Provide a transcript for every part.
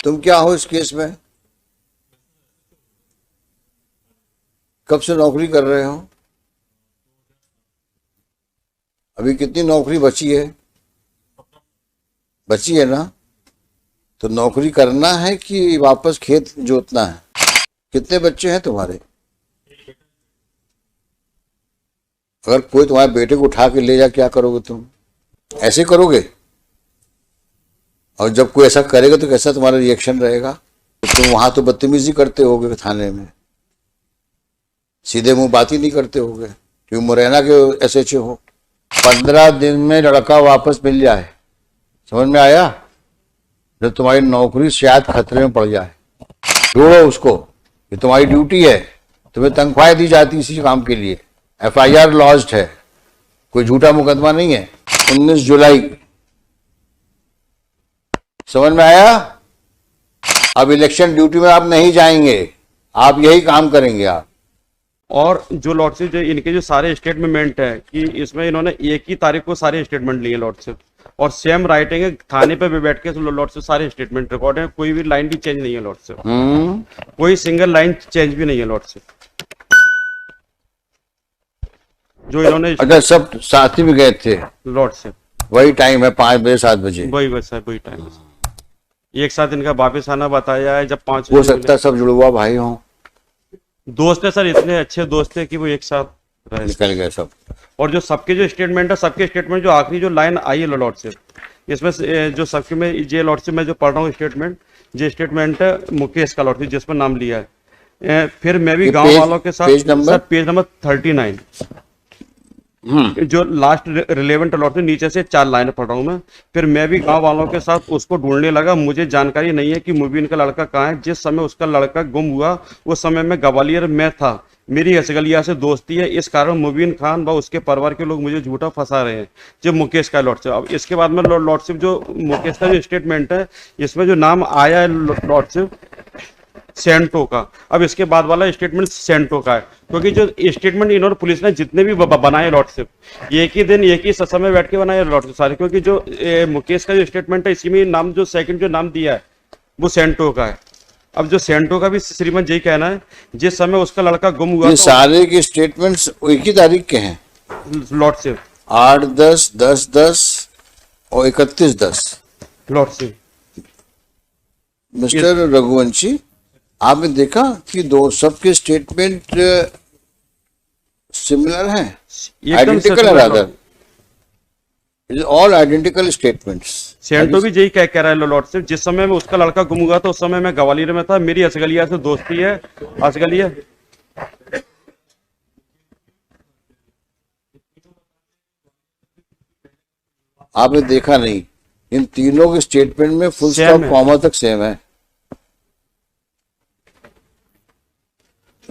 तुम क्या हो इस केस में? कब से नौकरी कर रहे हो? अभी कितनी नौकरी बची है? बची है ना? तो नौकरी करना है कि वापस खेत जोतना है? कितने बच्चे हैं तुम्हारे? अगर कोई तुम्हारे बेटे को उठा के ले जा, क्या करोगे तुम? ऐसे करोगे? और जब कोई ऐसा करेगा तो कैसा तुम्हारा रिएक्शन रहेगा? तो तुम वहां तो बदतमीजी करते होगे थाने में, सीधे मुंह बात ही नहीं करते होगे, क्योंकि मुरैना के SHO हो। 15 दिन में लड़का वापस मिल जाए, समझ में आया? जब तुम्हारी नौकरी शायद खतरे में पड़ जाए, ढूंढो उसको। ये तुम्हारी ड्यूटी है, तुम्हें तनख्वाह दी जाती इसी काम के लिए। FIR लॉज्ड है, कोई झूठा मुकदमा नहीं है। 19 जुलाई, समझ में आया? अब इलेक्शन ड्यूटी में आप नहीं जाएंगे, आप यही काम करेंगे आप। और जो लॉर्डशिप जो इनके जो सारे स्टेटमेंट है कि इसमें इन्होंने एक ही तारीख को सारे स्टेटमेंट लिए लॉर्डशिप, और सेम राइटिंग है, थाने पे भी बैठ के लॉर्डशिप सारे स्टेटमेंट रिकॉर्ड है, कोई भी लाइन भी चेंज नहीं है लॉर्डशिप, कोई सिंगल लाइन चेंज भी नहीं है लॉर्डशिप। जो इन्होंने अच्छा, सब साथी में गए थे लॉर्डशिप? वही टाइम है, 5 बजे 7 बजे, वही बस है, वही टाइम है। एक साथ इनका वापिस आना बताया है, जब 5 हो सकता है सब जुड़वा भाई हों, दोस्त है सर, इतने अच्छे दोस्त है कि वो एक साथ रहे। निकल गए सब। और जो सबके जो स्टेटमेंट है, सबके स्टेटमेंट जो आखिरी जो लाइन आई है लॉर्डशिप, इसमें जो सबके में ये लॉर्डशिप मैं जो पढ़ रहा हूँ स्टेटमेंट, ये स्टेटमेंट है मुकेश का लॉर्डशिप जिसमें नाम लिया है। फिर मैं भी गांव वालों के साथ, पेज नंबर 39 जो लास्ट रिलेवेंट लॉर्डशिप, नीचे से 4 लाइन पढ़ रहा हूँ मैं। फिर मैं भी गांव वालों के साथ उसको ढूंढने लगा, मुझे जानकारी नहीं है कि मुबीन का लड़का कहाँ है। जिस समय उसका लड़का गुम हुआ उस समय मैं ग्वालियर में था, मेरी असगलिया से दोस्ती है, इस कारण मुबीन खान व उसके परिवार के लोग मुझे झूठा फंसा रहे हैं। जो मुकेश का लॉर्डशिप, अब इसके बाद में लॉर्डशिप जो मुकेश का जो स्टेटमेंट है, इसमें जो नाम आया है लॉर्डशिप सेंटो का, अब इसके बाद वाला स्टेटमेंट सेंटो का है, क्योंकि जो स्टेटमेंट इन्होंने पुलिस ने जितने भी बनाए लॉर्डशिप, एक ही दिन एक ही समय बैठ के बनाए लॉर्डशिप सारे, क्योंकि जो मुकेश का जो स्टेटमेंट है इसी में नाम जो सेकंड जो नाम दिया है वो सेंटो का है। अब जो सेंटो का भी श्रीमान यही कहना है, जिस समय उसका लड़का गुम हुआ, ये सारे के स्टेटमेंट्स एक ही तारीख के हैं लॉर्डशिप, 8/10, 10/10 और 31/10। लॉर्डशिप मिस्टर रघुवंशी, आपने देखा कि दो सबके स्टेटमेंट सिमिलर हैं, आइडेंटिकल है, rather it is all identical statements. सेंटो भी यही कह रहा है लॉर्डशिप, जिस समय में उसका लड़का गुम हुआ था उस समय मैं ग्वालियर में था, मेरी असगलिया से दोस्ती है। असगलिया आपने देखा नहीं, इन तीनों के स्टेटमेंट में फुल स्टॉप कॉमा तक सेम है,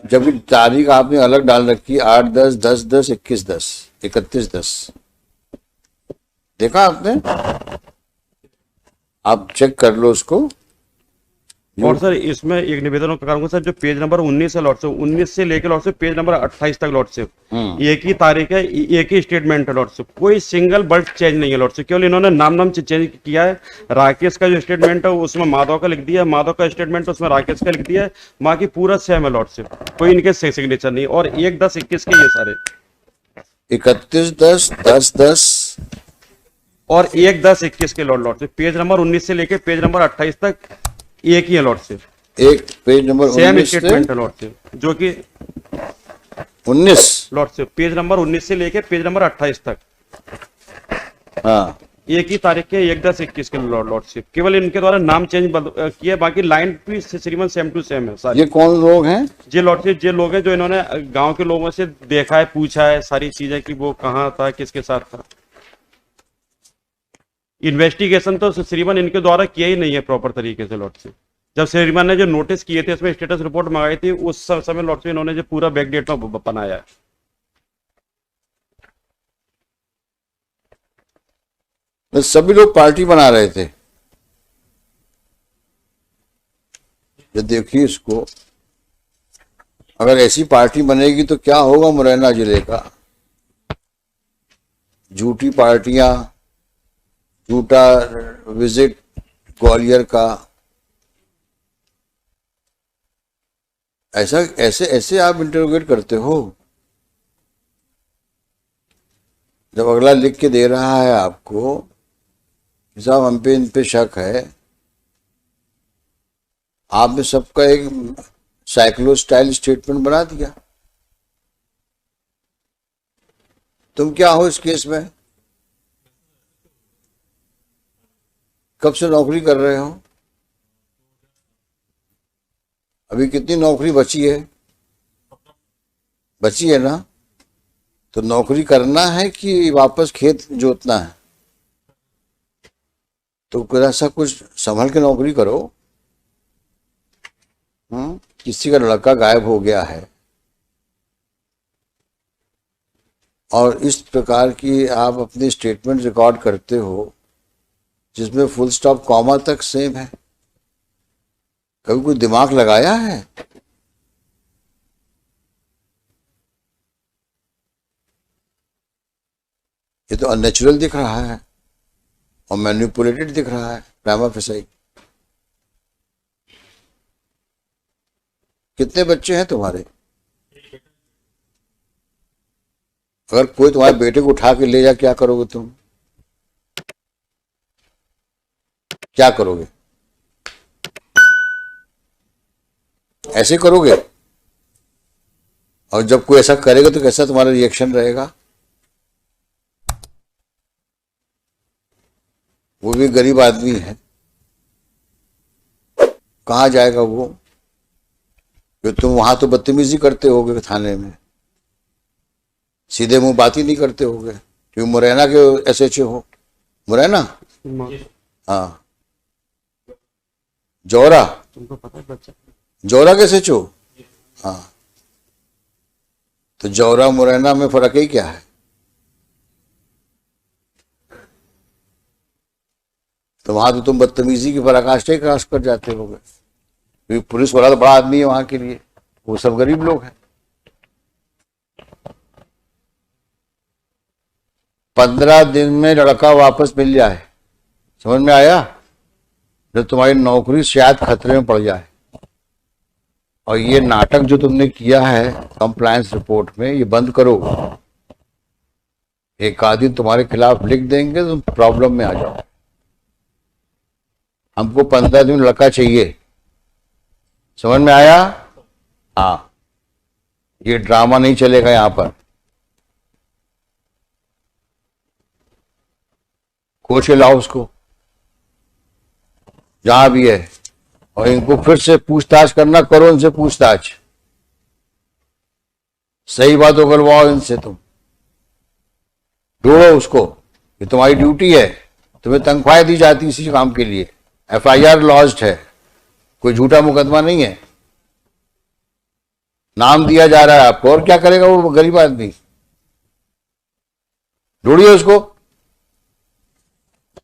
जबकि तारीख आपने अलग डाल रखी है, 8/10, 10/10, 21/10, 31/10। देखा आपने? आप चेक कर लो उसको। और सर इसमें एक निवेदन करूंगा सर, जो पेज नंबर 19 है लॉर्डशिप, 19 से लेकर लॉर्डशिप पेज नंबर 28 तक लॉर्डशिप, एक ही तारीख है, एक ही स्टेटमेंट है लॉर्डशिप, कोई सिंगल वर्ड चेंज नहीं है लॉर्डशिप, केवल इन्होंने नाम चेंज किया है। राकेश का जो स्टेटमेंट है उसमें माधव का लिख दिया है, माधव का स्टेटमेंट उसमें राकेश का लिख दिया है, बाकी पूरा सेम है लॉर्डशिप, कोई इनके सिग्नेचर नहीं। और 1/10/21 के ये सारे 31/10, 10/10 और 1/10/21 के लॉर्डशिप, पेज नंबर 19 से लेकर पेज नंबर 28 तक एक ही है लॉर्डशिप, एक पेज नंबर सेम स्टेटमेंट है लॉर्डशिप, जो कि 19 लॉर्डशिप पेज नंबर 19 से लेकर पेज नंबर 28 तक, हाँ, एक ही तारीख के 1/10/21 के लॉर्डशिप, केवल इनके द्वारा नाम चेंज किया, बाकी लाइन भी श्रीमान सेम टू सेम है सारी। ये कौन लोग हैं? ये लॉर्डशिप ये लोग हैं जो इन्होंने गांव के लोगों से देखा है, पूछा है सारी चीजें कि वो कहाँ था, किसके साथ था। इन्वेस्टिगेशन तो श्रीमान इनके द्वारा किया ही नहीं है प्रॉपर तरीके से लॉर्डशिप। जब श्रीमान ने जो नोटिस किए थे उसमें स्टेटस रिपोर्ट मंगाई थी, उस समय लॉर्डशिप इन्होंने जो पूरा बैकडेट में बनाया है। सभी लोग पार्टी बना रहे थे, ये देखिए इसको, अगर ऐसी पार्टी बनेगी तो क्या होगा मुरैना जिले का। झूठी पार्टियां, झूठा विजिट ग्वालियर का, ऐसा ऐसे ऐसे आप इंटरोगेट करते हो? जब अगला लिख के दे रहा है आपको कि साहब हम पे इन पे शक है, आपने सबका एक साइक्लो स्टाइल स्टेटमेंट बना दिया। तुम क्या हो इस केस में? कब से नौकरी कर रहे हो? अभी कितनी नौकरी बची है? बची है ना? तो नौकरी करना है कि वापस खेत जोतना है? तो फिर ऐसा कुछ संभल के नौकरी करो। किसी का लड़का गायब हो गया है और इस प्रकार की आप अपनी स्टेटमेंट रिकॉर्ड करते हो जिसमें फुल स्टॉप कॉमा तक सेम है। कभी कोई दिमाग लगाया है? ये तो अननेचुरल दिख रहा है और मैनिपुलेटेड दिख रहा है प्राइमा फेसाई। कितने बच्चे हैं तुम्हारे? अगर कोई तुम्हारे बेटे को उठा के ले जा, क्या करोगे तुम? क्या करोगे? ऐसे करोगे? और जब कोई ऐसा करेगा तो कैसा तुम्हारा रिएक्शन रहेगा? वो भी गरीब आदमी है, कहाँ जाएगा वो? कि तुम वहां तो बदतमीजी करते होगे थाने में, सीधे मुंह बात ही नहीं करते होगे क्योंकि मुरैना के एसएचओ हो। मुरैना? हाँ। जौरा? तुमको पता है बच्चा जौरा के एसएचओ? हाँ। तो जौरा मुरैना में फर्क ही क्या है? तो वहां तो तुम बदतमीजी की पराकाष्ठा ही क्रॉस कर जाते होगे क्योंकि पुलिस वाला तो बड़ा आदमी है वहां के लिए, वो सब गरीब लोग हैं। 15 दिन में लड़का वापस मिल जाए, समझ में आया? जब तुम्हारी नौकरी शायद खतरे में पड़ जाए। और ये नाटक जो तुमने किया है कंप्लायंस रिपोर्ट में, ये बंद करो। एक आदमी तुम्हारे खिलाफ लिख देंगे तो तुम प्रॉब्लम में आ जाओ। हमको 15 दिन लड़का चाहिए, समझ में आया? हाँ, ये ड्रामा नहीं चलेगा यहां पर। कोच के लाओ उसको जहां भी है, और इनको फिर से पूछताछ करना, करो इनसे पूछताछ, सही बात हो करवाओ इनसे। तुम ढूंढो उसको, ये तुम्हारी ड्यूटी है, तुम्हें तनख्वाह दी जाती है इसी काम के लिए। एफआईआर लॉज्ड है, कोई झूठा मुकदमा नहीं है, नाम दिया जा रहा है आपको। और क्या करेगा वो गरीब आदमी? ढूंढिए उसको।